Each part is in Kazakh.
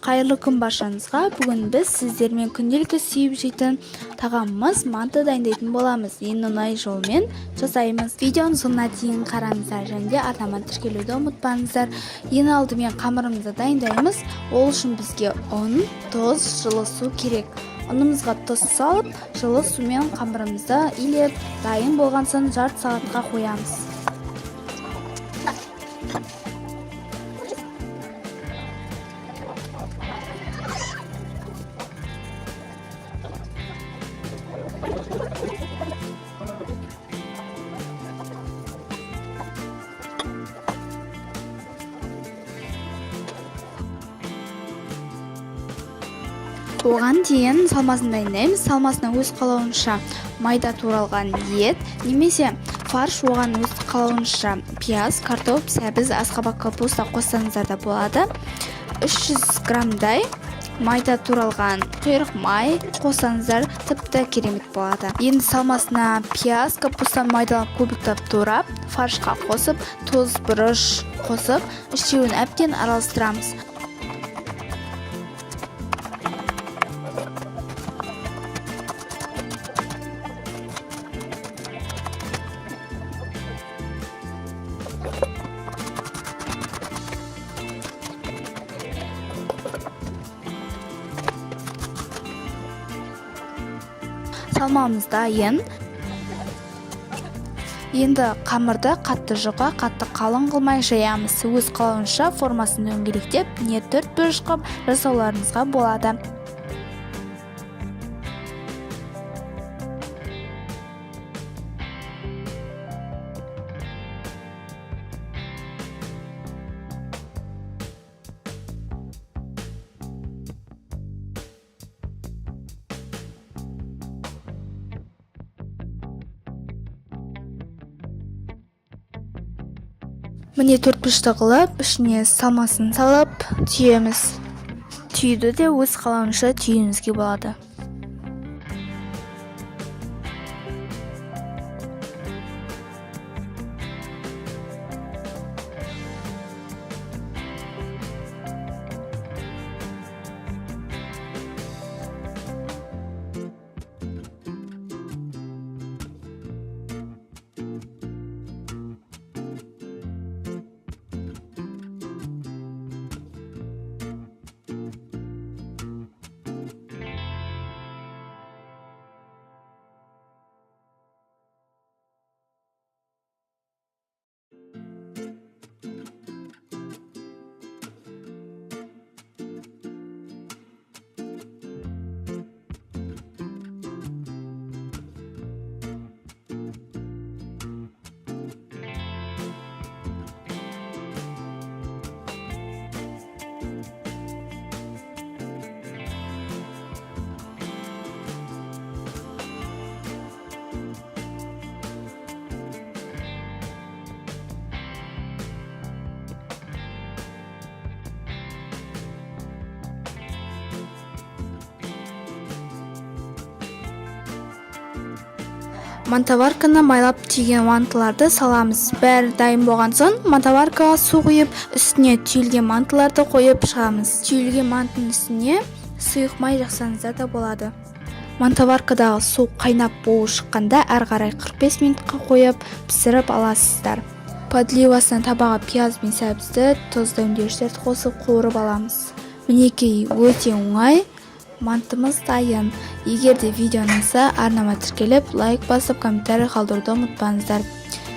Қайырлы күн баршаңызға. Бүгін біз сіздермен күнделікті сүйіп жейтін тағамымыз манты дайындайтын боламыз. Ең оңай жолмен жасаймыз. Видеоның соңына дейін қараңыздар және арнама тіркелуді ұмытпаңыздар. Ең алдымен қамырымызды дайындаймыз. Ол үшін бізге ұн, тұз, жылы су керек. Ұнымызға тұз салып, жылы сумен қамырымызды илеп, дайын болған соң жарты сағатқа қоямыз. Оған дейін салмасын дайындаймыз. Салмасына өз қалауынша майда туралған ет немесе фарш, оған өз қалауынша пияз, картоп, сәбіз, асқабақ капуста қоссаңыздар да болады. 300 граммдай майда туралған құйрық май қоссаңыздар тіпті керемет болады. Енді салмасына пияз, капуста майдалап кубиктап турап, фаршқа қосып, тұз, бұрыш қосып, үшеуін әбден араластырамыз. Салмамыз дайын. Енді қамырды қатты жұқа, қатты қалың қылмай жаямыз. Өз қалауынша формасын дөңгелектеп, не төрт бұрыш қылып жасауларыңызға болады. Міне төртбұрышты қылып, ішіне салмасын салып түйеміз. Түйді де өз қалауынша түйіңізге болады. Мантаварканы майлап түйген мантыларды саламыз. Бәрі дайын болған соң мантаваркаға су құйып, үстіне түйілген мантыларды қойып шығамыз. Түйілген мантының үстіне сұйық май жақсаңыздар да болады. Мантаваркадағы су қайнап буы шыққанда әрі қарай 45 минутқа қойып пісіріп аласыздар. Подливасына табаға пияз бен сәбізді, тұзды өңдеушілерді қосып қуырып аламыз. Мінекей өте оңай. Мантымыз дайын. Егер де видеоны ұнаса, арнама тіркеліп, лайк басып, комментарий қалдыруды ұмытпаңыздар.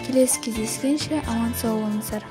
Келесі кездескенше аман сау болыңыздар.